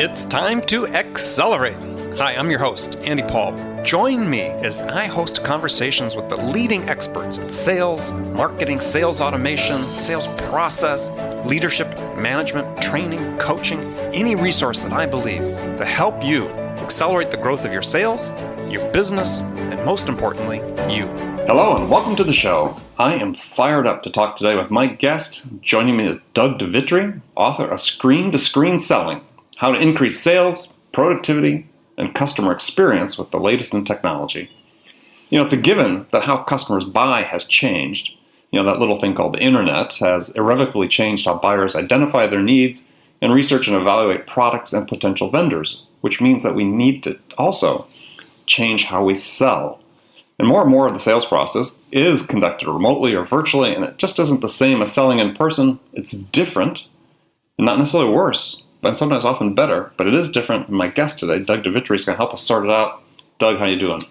It's time to accelerate. Hi, I'm your host, Andy Paul. Join me as I host conversations with the leading experts in sales, marketing, sales automation, sales process, leadership, management, training, coaching, any resource that I believe to help you accelerate the growth of your sales, your business, and most importantly, you. Hello and welcome to the show. I am fired up to talk today with my guest. Joining me is Doug Devitre, author of Screen-to-Screen Selling, How to Increase Sales, Productivity, and Customer Experience with the Latest in Technology. It's a given that how customers buy has changed. That little thing called the internet has irrevocably changed how buyers identify their needs and research and evaluate products and potential vendors, which means that we need to also change how we sell. And more of the sales process is conducted remotely or virtually, and it just isn't the same as selling in person. It's different, and not necessarily worse, but sometimes often better, but it is different. And my guest today, Doug Devitre, is going to help us sort it out. Doug, how you doing?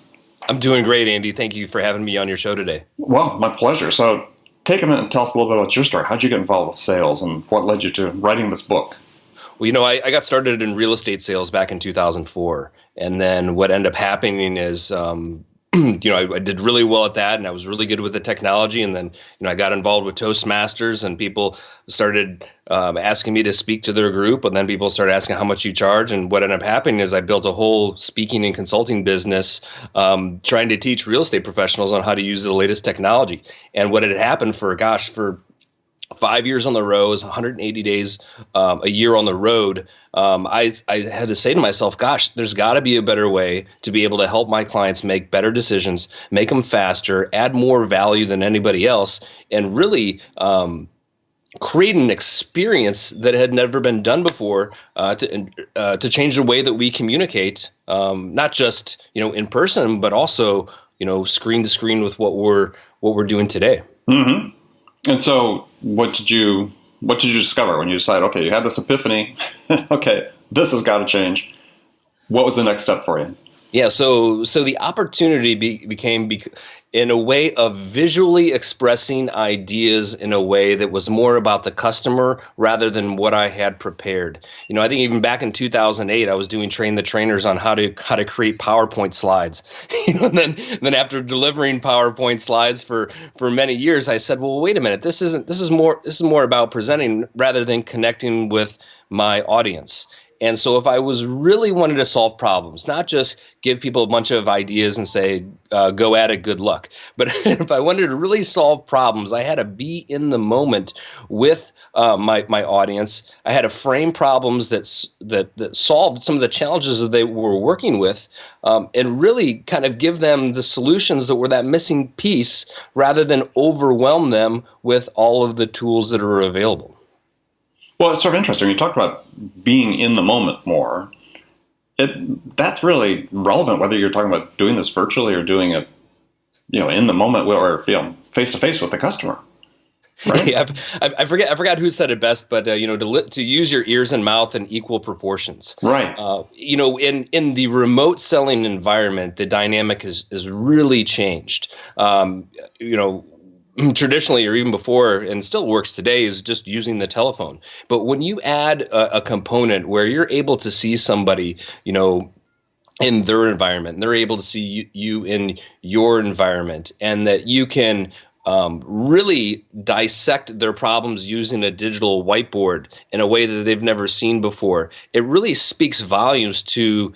I'm doing great, Andy. Thank you for having me on your show today. Well, my pleasure. So take a minute and tell us a little bit about your story. How'd you get involved with sales, and what led you to writing this book? Well, I got started in real estate sales back in 2004. And then what ended up happening is, I did really well at that, and I was really good with the technology. And then, I got involved with Toastmasters, and people started asking me to speak to their group. And then people started asking how much you charge. And what ended up happening is I built a whole speaking and consulting business, trying to teach real estate professionals on how to use the latest technology. And what had happened for 5 years on the road, 180 days a year on the road, I had to say to myself, gosh, there's got to be a better way to be able to help my clients make better decisions, make them faster, add more value than anybody else, and really create an experience that had never been done before to change the way that we communicate, not just in person, but also screen to screen with what we're doing today. Mm-hmm. And so what did you discover when you decided, okay, you had this epiphany, okay, this has got to change. What was the next step for you? Yeah, so the opportunity became in a way of visually expressing ideas in a way that was more about the customer rather than what I had prepared. I think even back in 2008, I was doing Train the Trainers on how to create PowerPoint slides. And then after delivering PowerPoint slides for many years, I said, well, wait a minute, this is more about presenting rather than connecting with my audience. And so if I was really wanting to solve problems, not just give people a bunch of ideas and say, go at it, good luck. But if I wanted to really solve problems, I had to be in the moment with my audience. I had to frame problems that solved some of the challenges that they were working with, and really kind of give them the solutions that were that missing piece rather than overwhelm them with all of the tools that are available. Well, it's sort of interesting. You talked about being in the moment more. That's really relevant whether you're talking about doing this virtually or doing it, in the moment or face to face with the customer. Right? Yeah, I forgot who said it best, but to use your ears and mouth in equal proportions. Right. In the remote selling environment, the dynamic is really changed. Traditionally, or even before, and still works today, is just using the telephone. But when you add a component where you're able to see somebody, in their environment, and they're able to see you in your environment, and that you can really dissect their problems using a digital whiteboard in a way that they've never seen before, it really speaks volumes to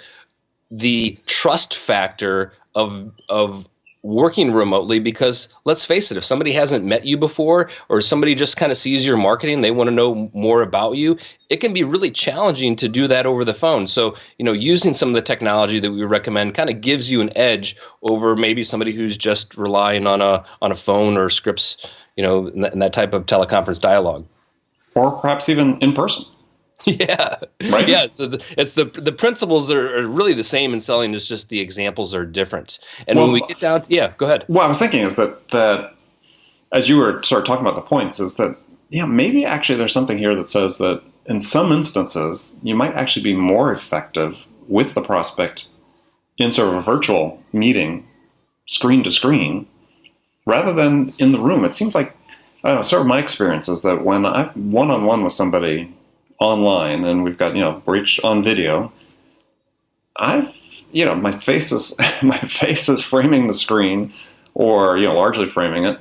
the trust factor of working remotely. Because let's face it, if somebody hasn't met you before, or somebody just kind of sees your marketing, they want to know more about you, it can be really challenging to do that over the phone. So, using some of the technology that we recommend kind of gives you an edge over maybe somebody who's just relying on a phone or scripts, in that type of teleconference dialogue. Or perhaps even in person. Yeah. Right. Yeah. So the principles are really the same in selling. It's just the examples are different. And when we get down to, go ahead. What I was thinking is that as you were sort of talking about the points, is that, maybe actually there's something here that says that in some instances, you might actually be more effective with the prospect in sort of a virtual meeting, screen to screen, rather than in the room. It seems like, I don't know, sort of my experience is that when I'm one-on-one with somebody online and we've got, we're each on video, my face is my face is framing the screen, or largely framing it.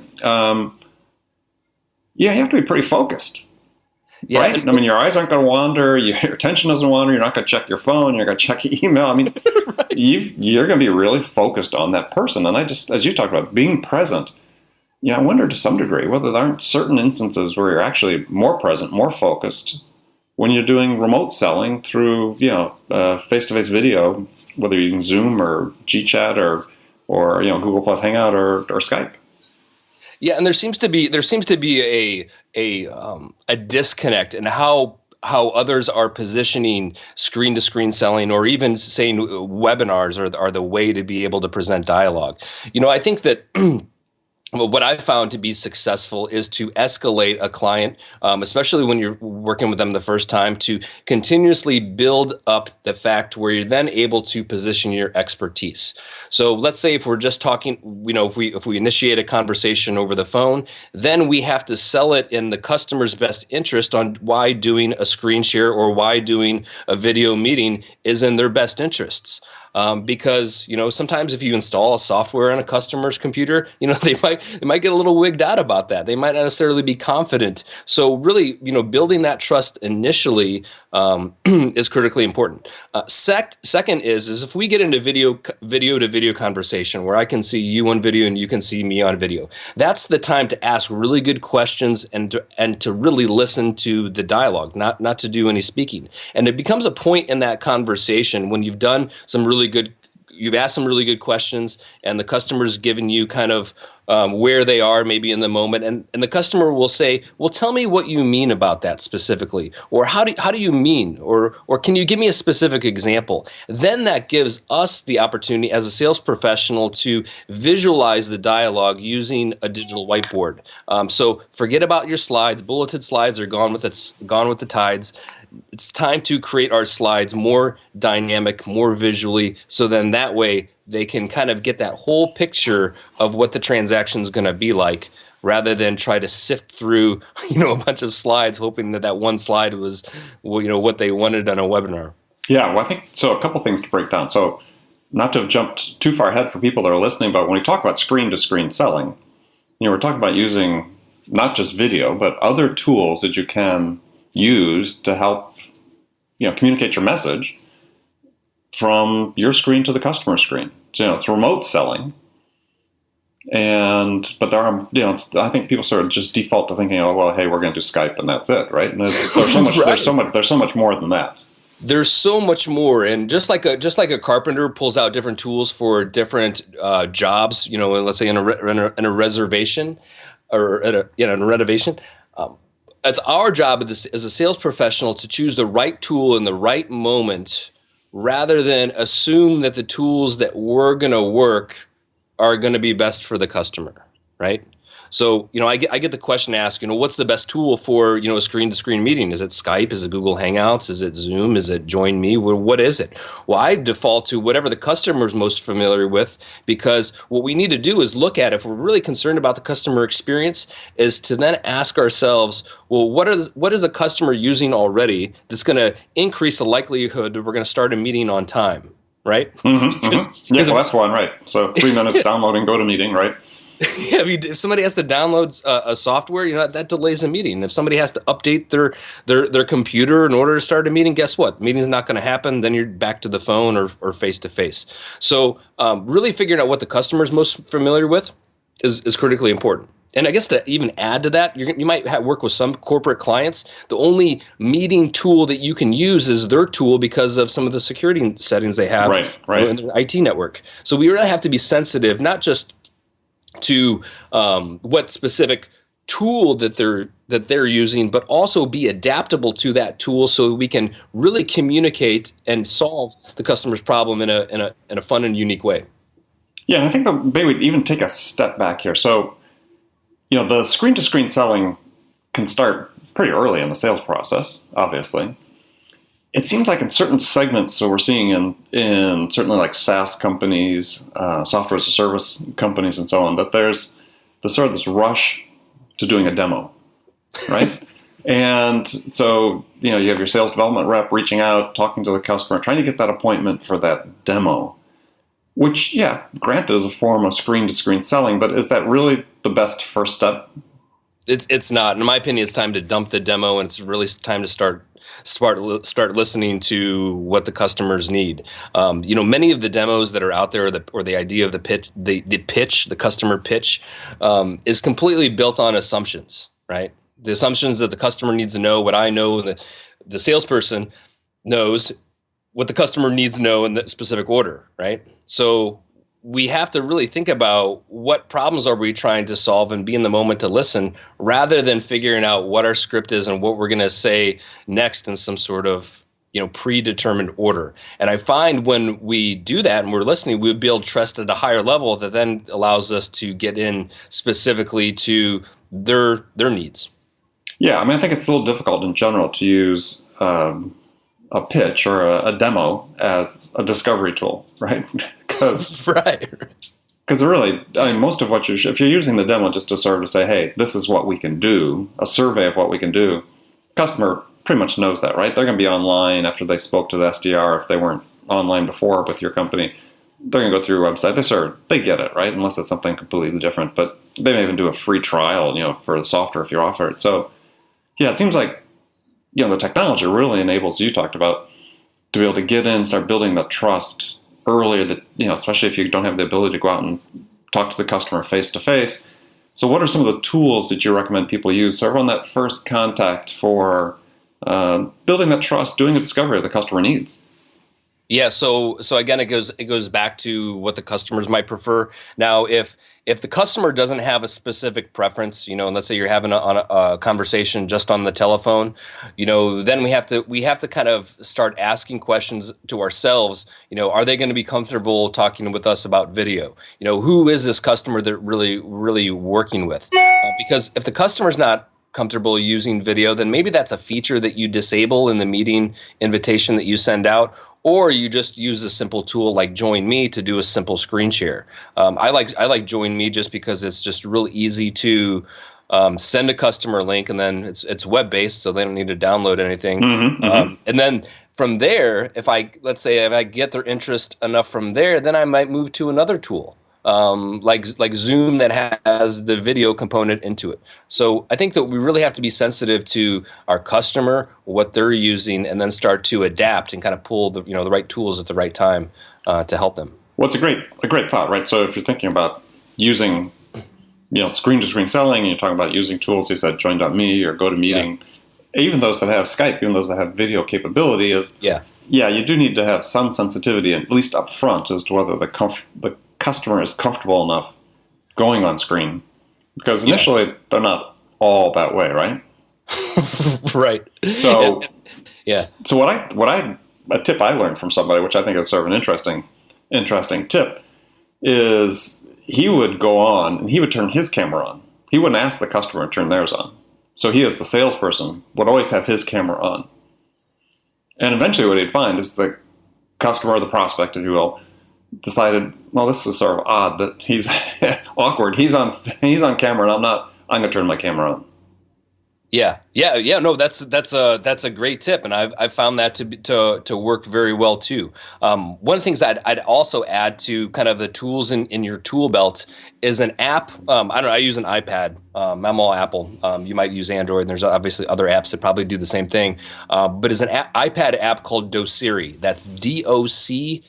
You have to be pretty focused, right? I mean, your eyes aren't going to wander, your attention doesn't wander. You're not going to check your phone. You're going to check your email. I mean, right. You're going to be really focused on that person. And I just, as you talked about, being present. I wonder to some degree whether there aren't certain instances where you're actually more present, more focused when you're doing remote selling through, face-to-face video, whether you're using Zoom or GChat or Google Plus Hangout or Skype. Yeah, and there seems to be a disconnect in how others are positioning screen-to-screen selling, or even saying webinars are the way to be able to present dialogue. I think that what I've found to be successful is to escalate a client, especially when you're working with them the first time, to continuously build up the fact where you're then able to position your expertise. So let's say if we're just talking, if we initiate a conversation over the phone, then we have to sell it in the customer's best interest on why doing a screen share or why doing a video meeting is in their best interests. Because sometimes if you install a software on a customer's computer, they might get a little wigged out about that. They might not necessarily be confident. So really, building that trust initially is critically important. Second is if we get into video to video conversation where I can see you on video and you can see me on video, that's the time to ask really good questions and to really listen to the dialogue, not to do any speaking. And it becomes a point in that conversation when you've asked some really good questions, and the customer's given you kind of where they are maybe in the moment, and the customer will say, well, tell me what you mean about that specifically, or how do you mean, or can you give me a specific example? Then that gives us the opportunity as a sales professional to visualize the dialogue using a digital whiteboard. So forget about your slides. Bulleted slides are gone with the tides. It's time to create our slides more dynamic, more visually, so then that way they can kind of get that whole picture of what the transaction is going to be like, rather than try to sift through, a bunch of slides, hoping that one slide was, what they wanted on a webinar. Yeah, well, I think so. A couple things to break down. So, not to have jumped too far ahead for people that are listening, but when we talk about screen-to-screen selling, we're talking about using not just video, but other tools that you can use to help communicate your message from your screen to the customer screen. So it's remote selling, but there are I think people sort of just default to thinking, oh well, hey, we're going to do Skype and that's it, right? And there's so much more than that. There's so much more, and just like a carpenter pulls out different tools for different jobs, let's say in a reservation or in a renovation. It's our job as a sales professional to choose the right tool in the right moment, rather than assume that the tools that were going to work are going to be best for the customer, right? So, I get the question asked, what's the best tool for, a screen-to-screen meeting? Is it Skype? Is it Google Hangouts? Is it Zoom? Is it Join Me? What is it? Well, I default to whatever the customer is most familiar with, because what we need to do is look at, if we're really concerned about the customer experience, is to then ask ourselves, well, what is the customer using already that's going to increase the likelihood that we're going to start a meeting on time, right? Mm-hmm, mm-hmm. Yeah, well, that's one, right. So 3 minutes downloading GoToMeeting, right? Yeah, if somebody has to download a software, that delays a meeting. If somebody has to update their computer in order to start a meeting, guess what? The meeting's not going to happen. Then you're back to the phone or face to face. So really figuring out what the customer's most familiar with is critically important. And I guess to even add to that, you might work with some corporate clients. The only meeting tool that you can use is their tool because of some of the security settings they have in their IT network. So we really have to be sensitive, not just to what specific tool that they're using, but also be adaptable to that tool so we can really communicate and solve the customer's problem in a fun and unique way. Yeah, and I think that maybe we'd even take a step back here. So, the screen-to-screen selling can start pretty early in the sales process, obviously. It seems like in certain segments, so we're seeing in certainly like SaaS companies, software as a service companies and so on, that there's this rush to doing a demo, right? And so, you have your sales development rep reaching out, talking to the customer, trying to get that appointment for that demo, which, yeah, granted is a form of screen-to-screen selling, but is that really the best first step? It's not. In my opinion, it's time to dump the demo, and it's really time to start listening to what the customers need. Many of the demos that are out there, or the idea of the pitch, the customer pitch, is completely built on assumptions, right? The assumptions that the customer needs to know what I know, the salesperson knows what the customer needs to know in the specific order, right? So we have to really think about what problems are we trying to solve and be in the moment to listen, rather than figuring out what our script is and what we're going to say next in some sort of predetermined order. And I find when we do that and we're listening, we build trust at a higher level that then allows us to get in specifically to their needs. Yeah, I think it's a little difficult in general to use a pitch or a demo as a discovery tool, right? Because really, most of what if you're using the demo just to sort of say, hey, this is what we can do, a survey of what we can do, customer pretty much knows that, right? They're going to be online after they spoke to the SDR. If they weren't online before with your company, they're going to go through your website. They get it, right? Unless it's something completely different. But they may even do a free trial, for the software if you offer it. So, yeah, it seems like, the technology really enables, you talked about, to be able to get in, start building the trust earlier, that, especially if you don't have the ability to go out and talk to the customer face to face. So what are some of the tools that you recommend people use sort of on that first contact for building that trust, doing a discovery of the customer needs? Yeah, so again, it goes back to what the customers might prefer. Now, if the customer doesn't have a specific preference, and let's say you're having a conversation just on the telephone, then we have to kind of start asking questions to ourselves. Are they going to be comfortable talking with us about video? Who is this customer that really working with? Because if the customer's not comfortable using video, then maybe that's a feature that you disable in the meeting invitation that you send out. Or you just use a simple tool like Join Me to do a simple screen share. I like Join Me just because it's just real easy to send a customer link, and then it's web based, so they don't need to download anything. And then from there, if I get their interest enough from there, then I might move to another tool. Like Zoom that has the video component into it. So I think that we really have to be sensitive to our customer, what they're using, and then start to adapt and kind of pull the right tools at the right time to help them. Well, it's a great thought, right? So if you're thinking about using screen to screen selling, and you're talking about using tools, you said Join.me or GoToMeeting, even those that have Skype, even those that have video capability, you do need to have some sensitivity, at least up front, as to whether the customer is comfortable enough going on screen, because initially they're not all that way, right? Right. So So a tip I learned from somebody, which I think is sort of an interesting tip, is he would go on and he would turn his camera on. He wouldn't ask the customer to turn theirs on. So he, as the salesperson, would always have his camera on. And eventually what he'd find is the customer, or the prospect, if you will, decided, well, this is sort of odd that he's awkward. He's on camera and I'm not. I'm going to turn my camera on. Yeah. No, that's a great tip, and I've found that to work very well too. One of the things I'd also add to kind of the tools in your tool belt is an app. I use an iPad. I'm all Apple. You might use Android, and there's obviously other apps that probably do the same thing. But it's an iPad app called Doceri. That's DOCERI.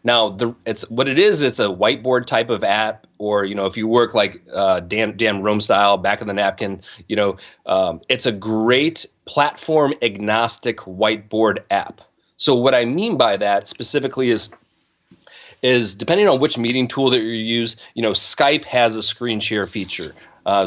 Now, it's a whiteboard type of app, or if you work like Dan Rome style, back of the napkin, it's a great platform agnostic whiteboard app. So what I mean by that specifically is depending on which meeting tool that you use, Skype has a screen share feature.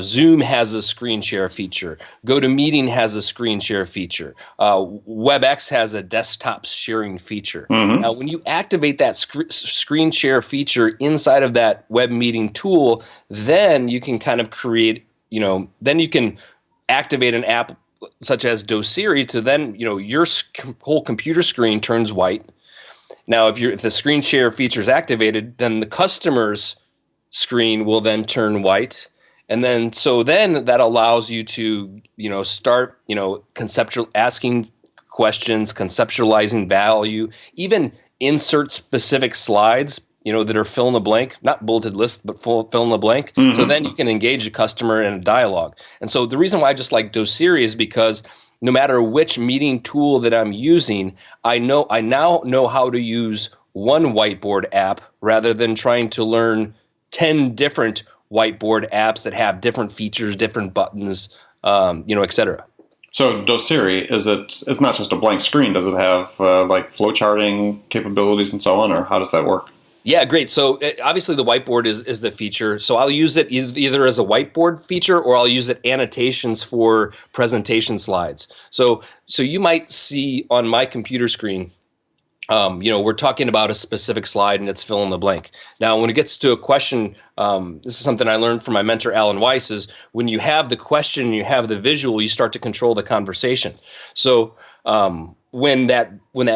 Zoom has a screen share feature. GoToMeeting has a screen share feature. WebEx has a desktop sharing feature. Now, when you activate that screen share feature inside of that web meeting tool, then you can kind of create, then you can activate an app such as Doceri to then, your whole computer screen turns white. Now, if the screen share feature is activated, then the customer's screen will then turn white. And then, so then that allows you to, start, asking questions, conceptualizing value, even insert specific slides, that are fill in the blank, not bulleted list, but fill in the blank. So then you can engage the customer in a dialogue. And so the reason why I just like Doceri is because no matter which meeting tool that I'm using, I now know how to use one whiteboard app rather than trying to learn 10 different whiteboard apps that have different features, different buttons, et cetera. So Doceri, it's not just a blank screen. Does it have like flowcharting capabilities and so on, or how does that work? Yeah, great. So obviously the whiteboard is the feature. So I'll use it either as a whiteboard feature or I'll use it annotations for presentation slides. So you might see on my computer screen, we're talking about a specific slide and it's fill in the blank. Now, when it gets to a question, this is something I learned from my mentor, Alan Weiss, is when you have the question and you have the visual, you start to control the conversation. So when that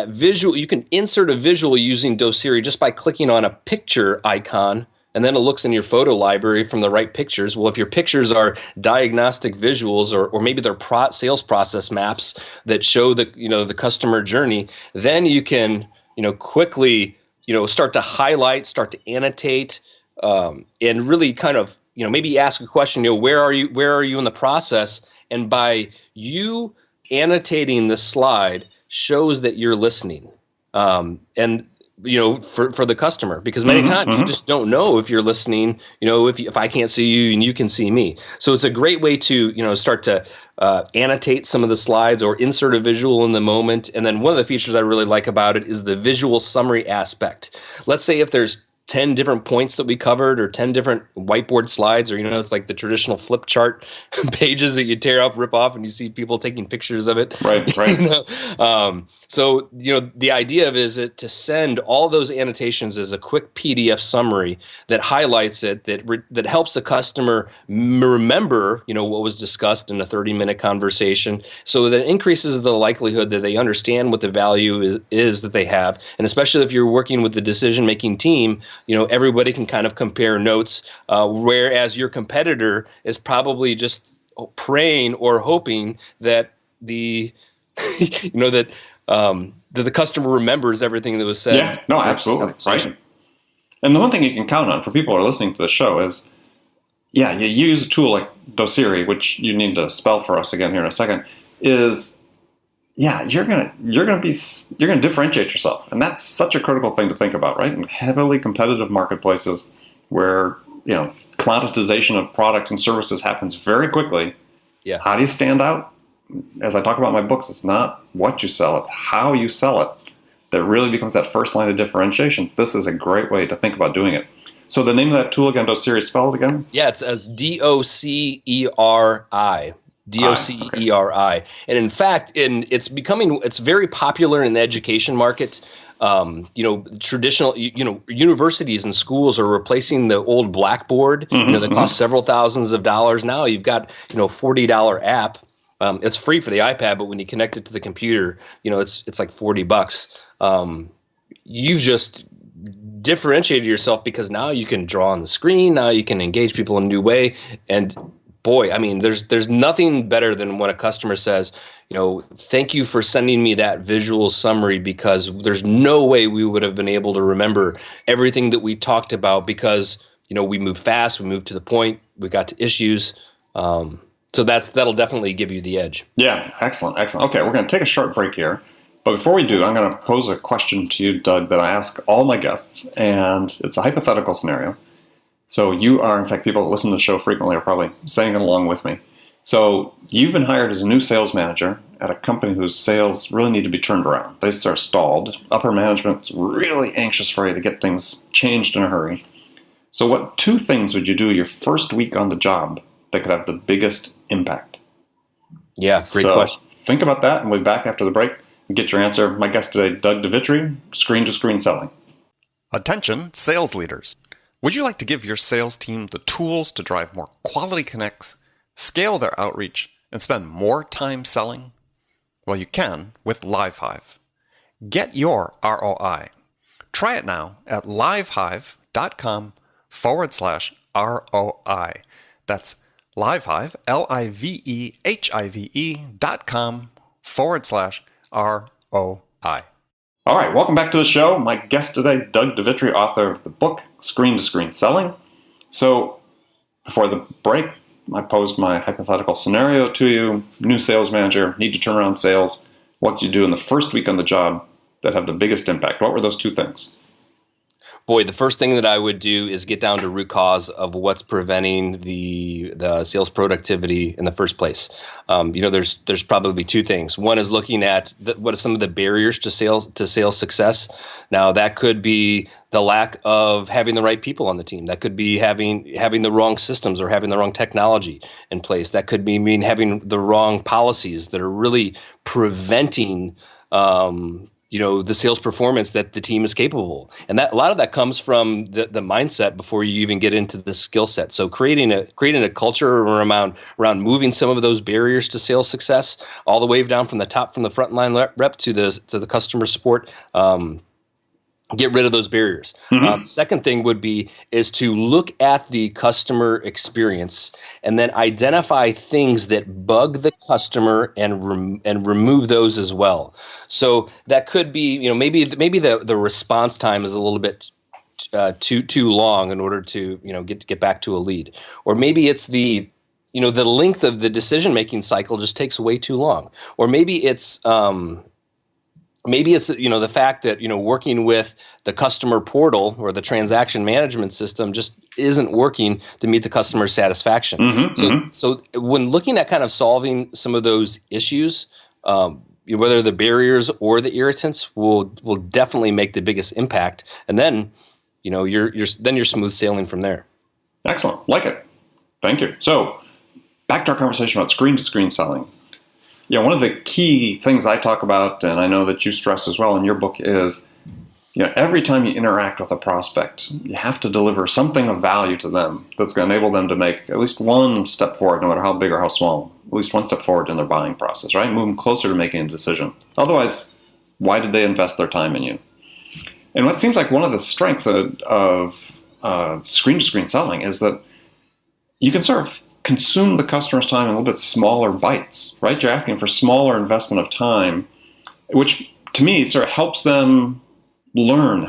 visual, you can insert a visual using Doceri just by clicking on a picture icon, and then it looks in your photo library from the right pictures. Well, if your pictures are diagnostic visuals, or maybe they're sales process maps that show the customer journey, then you can quickly start to highlight, start to annotate, and really kind of maybe ask a question. Where are you in the process? And by you annotating the slide shows that you're listening, and for the customer, because many times you just don't know if you're listening, if I can't see you and you can see me. So it's a great way to start to annotate some of the slides or insert a visual in the moment. And then one of the features I really like about it is the visual summary aspect. Let's say if there's 10 different points that we covered or 10 different whiteboard slides, or, it's like the traditional flip chart pages that you tear up, rip off, and you see people taking pictures of it. Right. So, the idea of is it to send all those annotations as a quick PDF summary that highlights it, that helps the customer remember, what was discussed in a 30-minute conversation, so that increases the likelihood that they understand what the value is that they have. And especially if you're working with the decision-making team, everybody can kind of compare notes, whereas your competitor is probably just praying or hoping that the the customer remembers everything that was said. Yeah, no, absolutely, right. And the one thing you can count on for people who are listening to the show is, you use a tool like Doceri, which you need to spell for us again here in a second, is you're gonna differentiate yourself, and that's such a critical thing to think about, right? In heavily competitive marketplaces where commoditization of products and services happens very quickly. Yeah. How do you stand out? As I talk about in my books, it's not what you sell, it's how you sell it that really becomes that first line of differentiation. This is a great way to think about doing it. So the name of that tool again, Doceri, spelled again? Yeah, it's as Doceri. Doceri. And in fact, it's very popular in the education market. Traditional, universities and schools are replacing the old blackboard, that cost several thousands of dollars. Now you've got, $40 app. It's free for the iPad, but when you connect it to the computer, it's like $40. You've just differentiated yourself because now you can draw on the screen. Now you can engage people in a new way. And boy, I mean, there's nothing better than when a customer says, thank you for sending me that visual summary, because there's no way we would have been able to remember everything that we talked about because, we moved fast, we moved to the point, we got to issues. So that'll definitely give you the edge. Yeah, excellent. Okay, we're going to take a short break here. But before we do, I'm going to pose a question to you, Doug, that I ask all my guests, and it's a hypothetical scenario. So you are, in fact, people that listen to the show frequently are probably saying it along with me. So you've been hired as a new sales manager at a company whose sales really need to be turned around. They are stalled. Upper management's really anxious for you to get things changed in a hurry. So what 2 things would you do your first week on the job that could have the biggest impact? Yeah, great question. Think about that, and we'll be back after the break and get your answer. My guest today, Doug Devitre, screen-to-screen selling. Attention, sales leaders. Would you like to give your sales team the tools to drive more quality connects, scale their outreach, and spend more time selling? Well, you can with LiveHive. Get your ROI. Try it now at livehive.com/ROI. That's Livehive, livehive.com/ROI. All right, welcome back to the show. My guest today, Doug Devitre, author of the book Screen to Screen Selling. So before the break, I posed my hypothetical scenario to you. New sales manager, need to turn around sales. What did you do in the first week on the job that have the biggest impact? What were those two things? Boy, the first thing that I would do is get down to root cause of what's preventing the sales productivity in the first place. There's probably two things. One is looking at what are some of the barriers to sales success. Now, that could be the lack of having the right people on the team. That could be having the wrong systems or having the wrong technology in place. That could mean having the wrong policies that are really preventing the sales performance that the team is capable. And that a lot of that comes from the mindset before you even get into the skill set. So creating a culture around moving some of those barriers to sales success all the way down from the frontline rep to the customer support. Get rid of those barriers. Mm-hmm. The second thing is to look at the customer experience and then identify things that bug the customer and remove those as well. So that could be, maybe the response time is a little bit too long in order to get back to a lead, or maybe it's the length of the decision making cycle just takes way too long, or maybe it's the fact that working with the customer portal or the transaction management system just isn't working to meet the customer satisfaction. Mm-hmm, so when looking at kind of solving some of those issues, whether the barriers or the irritants will definitely make the biggest impact, and then you're smooth sailing from there. Excellent, like it. Thank you. So back to our conversation about screen to screen selling. Yeah, one of the key things I talk about, and I know that you stress as well in your book, is every time you interact with a prospect, you have to deliver something of value to them that's going to enable them to make at least one step forward, no matter how big or how small, at least one step forward in their buying process, right? Move them closer to making a decision. Otherwise, why did they invest their time in you? And what seems like one of the strengths of screen-to-screen selling is that you can sort of consume the customer's time in a little bit smaller bites, right? You're asking for smaller investment of time, which to me sort of helps them learn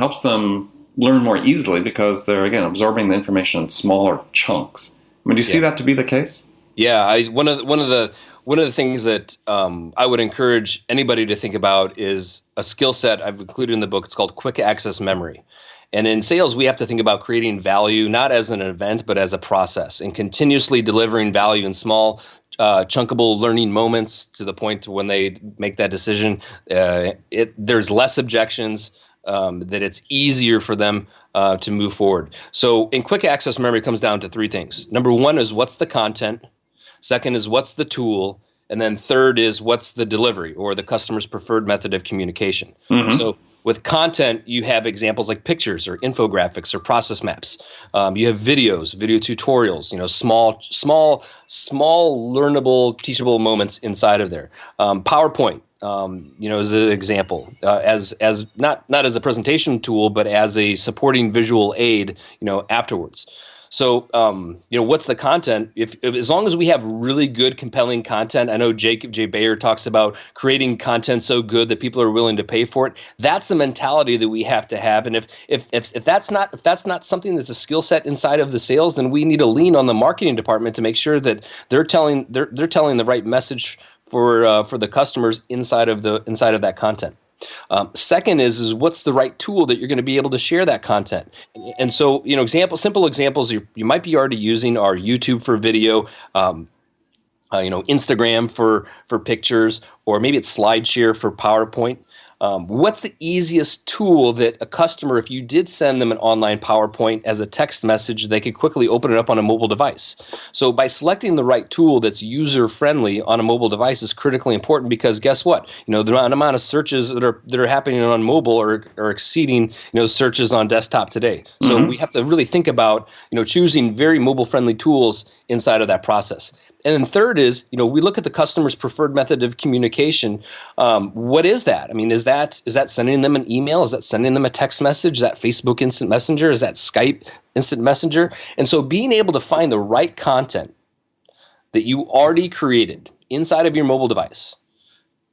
more easily because they're, again, absorbing the information in smaller chunks. I mean, do you see that to be the case? Yeah, one of the things that I would encourage anybody to think about is a skill set I've included in the book. It's called quick access memory. And in sales, we have to think about creating value, not as an event, but as a process, and continuously delivering value in small, chunkable learning moments to the point when they make that decision. There's less objections, that it's easier for them to move forward. So in quick access memory, it comes down to three things. Number one is what's the content? Second is what's the tool? And then third is what's the delivery or the customer's preferred method of communication. Mm-hmm. So with content, you have examples like pictures or infographics or process maps. You have video tutorials, small learnable, teachable moments inside of there. PowerPoint, is an example, as not as a presentation tool, but as a supporting visual aid, afterwards. So, what's the content? If as long as we have really good, compelling content, I know Jacob J. Bayer talks about creating content so good that people are willing to pay for it. That's the mentality that we have to have. And if that's not something that's a skill set inside of the sales, then we need to lean on the marketing department to make sure that they're telling the right message for the customers inside of that content. Second is what's the right tool that you're going to be able to share that content. And so, simple examples you might be already using are YouTube for video, Instagram for pictures, or maybe it's SlideShare for PowerPoint. What's the easiest tool that a customer, if you did send them an online PowerPoint as a text message, they could quickly open it up on a mobile device? So by selecting the right tool that's user-friendly on a mobile device is critically important, because guess what? The amount of searches that are happening on mobile are exceeding searches on desktop today. So we have to really think about choosing very mobile-friendly tools inside of that process. And then third is, we look at the customer's preferred method of communication. What is that? I mean, is that sending them an email? Is that sending them a text message? Is that Facebook Instant Messenger? Is that Skype Instant Messenger? And so being able to find the right content that you already created inside of your mobile device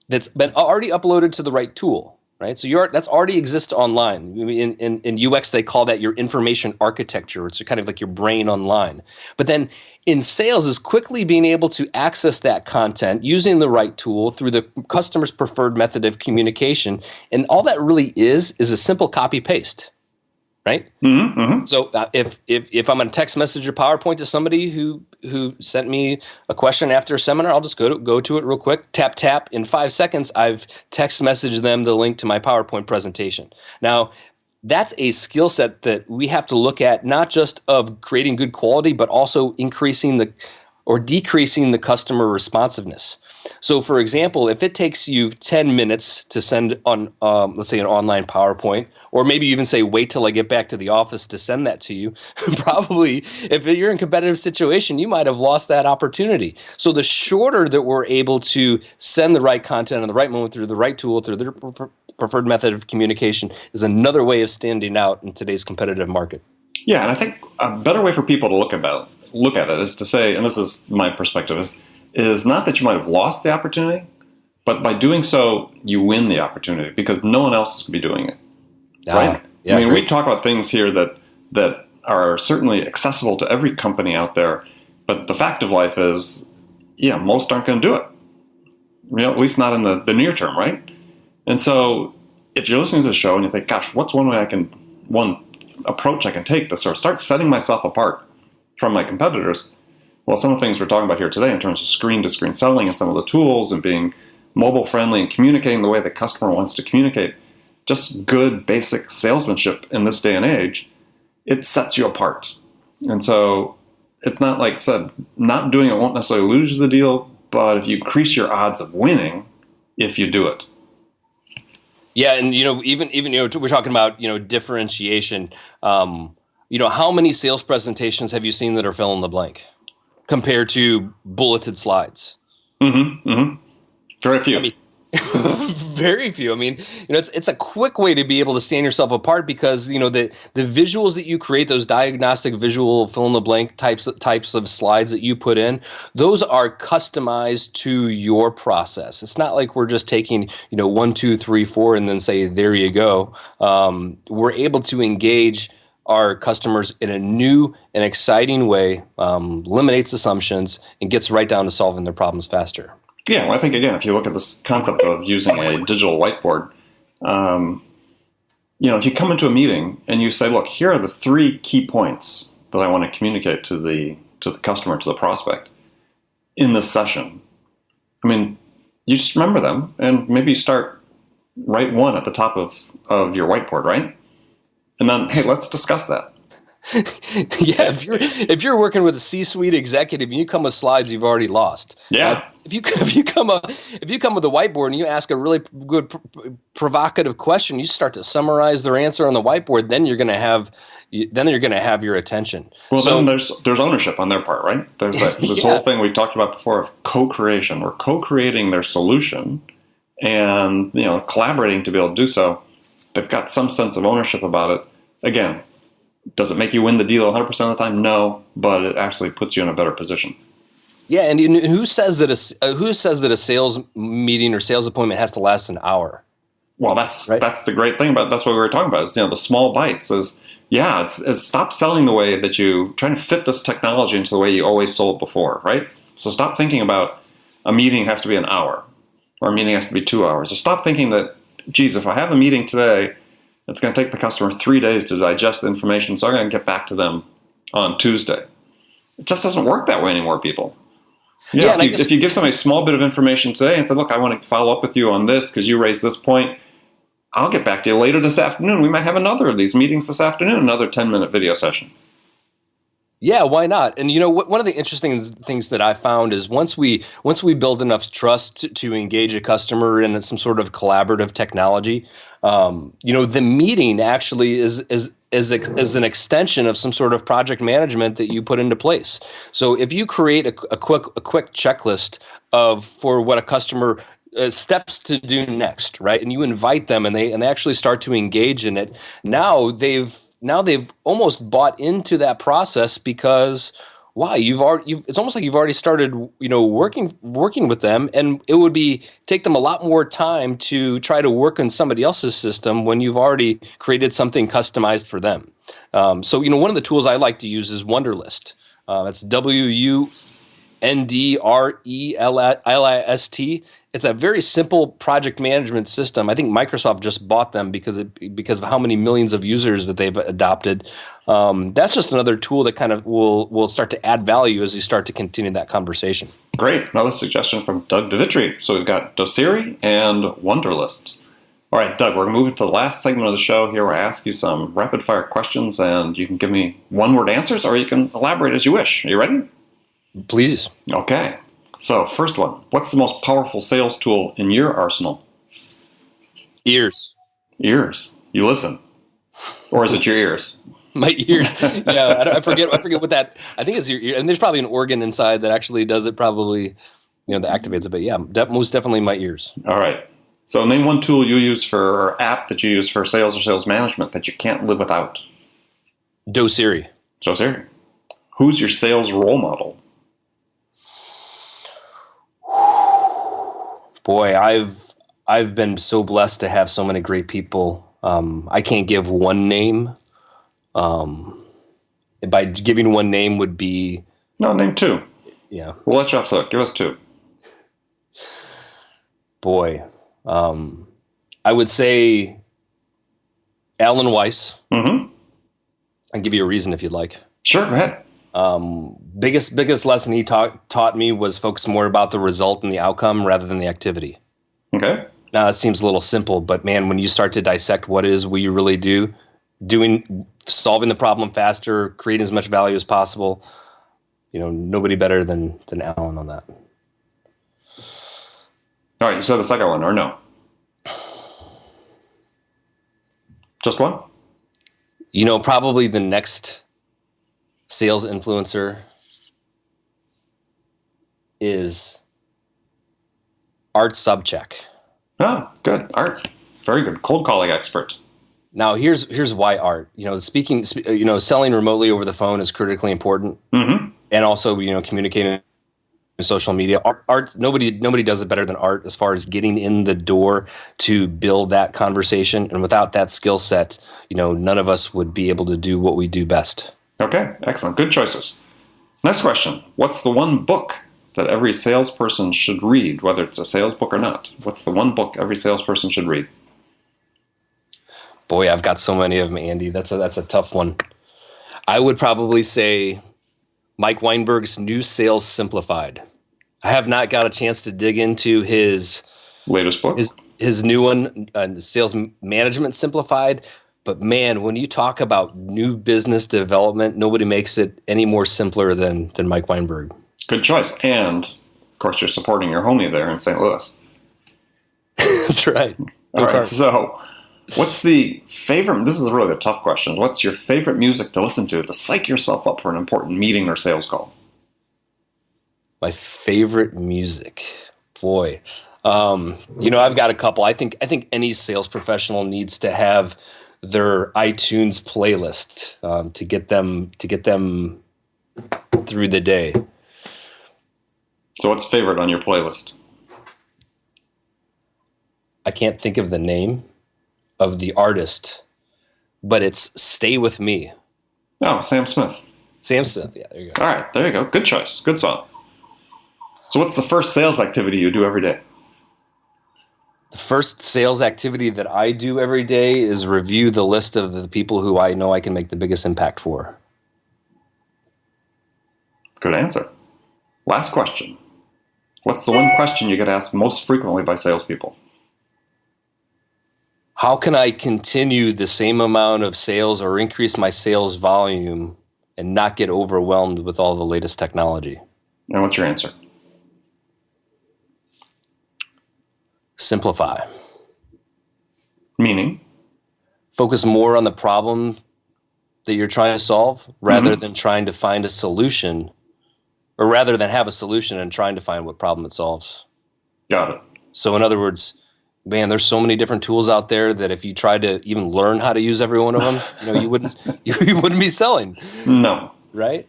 that's been already uploaded to the right tool, right? So that's already exists online. In UX, they call that your information architecture. It's kind of like your brain online. But then in sales is quickly being able to access that content using the right tool through the customer's preferred method of communication. And all that really is a simple copy paste. Right. Mm-hmm, mm-hmm. So if I'm going to text message or PowerPoint to somebody who sent me a question after a seminar, I'll just go to it real quick, tap. In 5 seconds, I've text messaged them the link to my PowerPoint presentation. Now, that's a skill set that we have to look at, not just of creating good quality, but also increasing or decreasing the customer responsiveness. So, for example, if it takes you 10 minutes to send on, let's say, an online PowerPoint, or maybe even say, wait till I get back to the office to send that to you, probably if you're in a competitive situation, you might have lost that opportunity. So the shorter that we're able to send the right content in the right moment through the right tool, through their preferred method of communication, is another way of standing out in today's competitive market. Yeah, and I think a better way for people to look at it is to say, and this is my perspective, is not that you might have lost the opportunity, but by doing so, you win the opportunity because no one else is going to be doing it. Right? Yeah, I mean, great. we talk about things here that are certainly accessible to every company out there, but the fact of life is, most aren't going to do it. At least not in the near term, right? And so if you're listening to the show and you think, gosh, what's one approach I can take to sort of start setting myself apart from my competitors? Well, some of the things we're talking about here today in terms of screen-to-screen selling and some of the tools and being mobile-friendly and communicating the way the customer wants to communicate, just good basic salesmanship in this day and age, it sets you apart. And so it's not like I said, not doing it won't necessarily lose you the deal, but if you increase your odds of winning if you do it. Yeah, and even we're talking about differentiation. How many sales presentations have you seen that are fill in the blank compared to bulleted slides? Mm-hmm. Mm-hmm. Very few. I mean, very few. I mean, it's a quick way to be able to stand yourself apart because the visuals that you create, those diagnostic visual fill in the blank types of slides that you put in, those are customized to your process. It's not like we're just taking 1, 2, 3, 4 and then say there you go. We're able to engage our customers in a new and exciting way, eliminates assumptions, and gets right down to solving their problems faster. Yeah, well, I think, again, if you look at this concept of using a digital whiteboard, if you come into a meeting and you say, look, here are the 3 key points that I want to communicate to the customer, to the prospect in this session. I mean, you just remember them and maybe you write one at the top of your whiteboard, right? And then, hey, let's discuss that. Yeah, if you're working with a C-suite executive and you come with slides, you've already lost. Yeah. If you come with a whiteboard and you ask a really good provocative question, you start to summarize their answer on the whiteboard, then you're going to have your attention. Well, then there's ownership on their part, right? There's this whole thing we talked about before of co-creation. We're co-creating their solution and collaborating to be able to do so. They've got some sense of ownership about it. Again, does it make you win the deal 100% of the time? No, but it actually puts you in a better position. Yeah, and who says that a sales meeting or sales appointment has to last an hour? Well, that's right? That's the great thing about that's what we were talking about. Is the small bites. It's stop selling the way that you trying to fit this technology into the way you always sold before, right? So stop thinking about a meeting has to be an hour or a meeting has to be 2 hours. Or stop thinking that, geez, if I have a meeting today, it's going to take the customer 3 days to digest the information, so I'm going to get back to them on Tuesday. It just doesn't work that way anymore, people. If you give somebody a small bit of information today and say, look, I want to follow up with you on this because you raised this point, I'll get back to you later this afternoon. We might have another of these meetings this afternoon, another 10-minute video session. Yeah, why not? And one of the interesting things that I found is once we build enough trust to engage a customer in some sort of collaborative technology, the meeting actually is an extension of some sort of project management that you put into place. So if you create a quick checklist of for what a customer steps to do next, right? And you invite them, and they actually start to engage in it. Now they've almost bought into that process because why it's almost like you've already started working with them, and it would be take them a lot more time to try to work in somebody else's system when you've already created something customized for them. So one of the tools I like to use is Wunderlist. That's Wunderlist. It's a very simple project management system. I think Microsoft just bought them because of how many millions of users that they've adopted. That's just another tool that kind of will start to add value as you start to continue that conversation. Great. Another suggestion from Doug Devitre. So we've got Doceri and Wunderlist. All right, Doug, we're moving to the last segment of the show here where I ask you some rapid-fire questions, and you can give me one-word answers, or you can elaborate as you wish. Are you ready? Please. Okay. So, first one. What's the most powerful sales tool in your arsenal? Ears. Ears. You listen. Or is it your ears? My ears. Yeah, I forget what that. I think it's your ear, and there's probably an organ inside that actually does it. Probably, that activates it. But yeah, most definitely my ears. All right. So, name one tool you use or app that you use for sales or sales management that you can't live without. Doceri. Doceri. Who's your sales role model? Boy, I've been so blessed to have so many great people. I can't give one name. By giving one name would be... No, name two. Yeah. We'll let you off the hook. Give us two. Boy, I would say Alan Weiss. Mm-hmm. I'll give you a reason if you'd like. Sure, go ahead. Biggest lesson he taught me was focus more about the result and the outcome rather than the activity. Okay. Now, it seems a little simple, but man, when you start to dissect what it is we really do, solving the problem faster, creating as much value as possible, nobody better than Alan on that. All right, you said the second one, or no? Just one? Probably the next sales influencer is Art Subcheck. Oh, good. Art. Very good. Cold calling expert. Now, here's why Art. Selling remotely over the phone is critically important. Mm-hmm. And also, communicating on social media. Art, nobody does it better than Art as far as getting in the door to build that conversation. And without that skill set, none of us would be able to do what we do best. Okay, excellent. Good choices. Next question. What's the one book that every salesperson should read, whether it's a sales book or not? What's the one book every salesperson should read? Boy, I've got so many of them, Andy. That's a tough one. I would probably say Mike Weinberg's New Sales Simplified. I have not got a chance to dig into his latest book, his new one, Sales Management Simplified. But man, when you talk about new business development, nobody makes it any more simpler than Mike Weinberg. Good choice. And, of course, you're supporting your homie there in St. Louis. That's right. All right, so what's the favorite, this is really a tough question, what's your favorite music to listen to psych yourself up for an important meeting or sales call? My favorite music? Boy. I've got a couple. I think any sales professional needs to have their iTunes playlist to get them through the day. So what's favorite on your playlist? I can't think of the name of the artist, but it's Stay With Me. Oh, Sam Smith. Sam Smith, yeah, there you go. All right, there you go. Good choice. Good song. So what's the first sales activity you do every day? The first sales activity that I do every day is review the list of the people who I know I can make the biggest impact for. Good answer. Last question. What's the one question you get asked most frequently by salespeople? How can I continue the same amount of sales or increase my sales volume and not get overwhelmed with all the latest technology. And what's your answer? Simplify. Meaning? Focus more on the problem that you're trying to solve rather than trying to find a solution, or rather than have a solution and trying to find what problem it solves. Got it. So in other words, man, there's so many different tools out there that if you tried to even learn how to use every one of them, you wouldn't be selling. No. Right?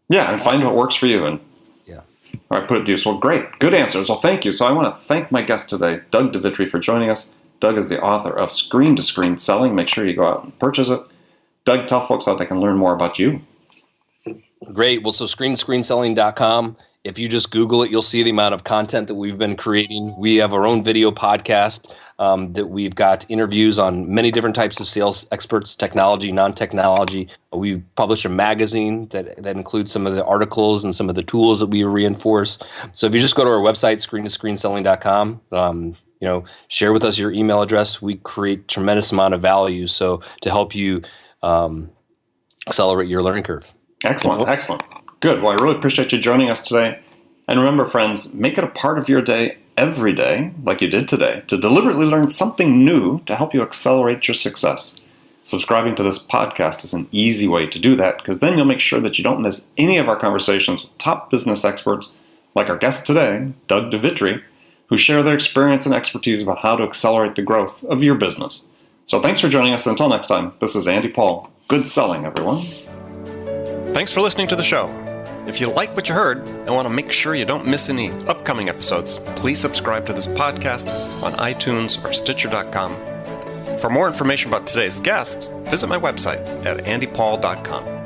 Yeah, and find what works for you. And yeah. All right, put it to use. Well, great. Good answers. Well, thank you. So I want to thank my guest today, Doug Devitre, for joining us. Doug is the author of Screen to Screen Selling. Make sure you go out and purchase it. Doug, tell folks how they can learn more about you. Great. Well, so screen2screenselling.com. If you just Google it, you'll see the amount of content that we've been creating. We have our own video podcast that we've got interviews on many different types of sales experts, technology, non-technology. We publish a magazine that includes some of the articles and some of the tools that we reinforce. So if you just go to our website, screen2screenselling.com, share with us your email address. We create tremendous amount of value to help you accelerate your learning curve. Excellent. Good. Well, I really appreciate you joining us today. And remember, friends, make it a part of your day every day, like you did today, to deliberately learn something new to help you accelerate your success. Subscribing to this podcast is an easy way to do that, because then you'll make sure that you don't miss any of our conversations with top business experts, like our guest today, Doug Devitre, who share their experience and expertise about how to accelerate the growth of your business. So thanks for joining us. Until next time, this is Andy Paul. Good selling, everyone. Thanks for listening to the show. If you like what you heard and want to make sure you don't miss any upcoming episodes, please subscribe to this podcast on iTunes or Stitcher.com. For more information about today's guest, visit my website at andypaul.com.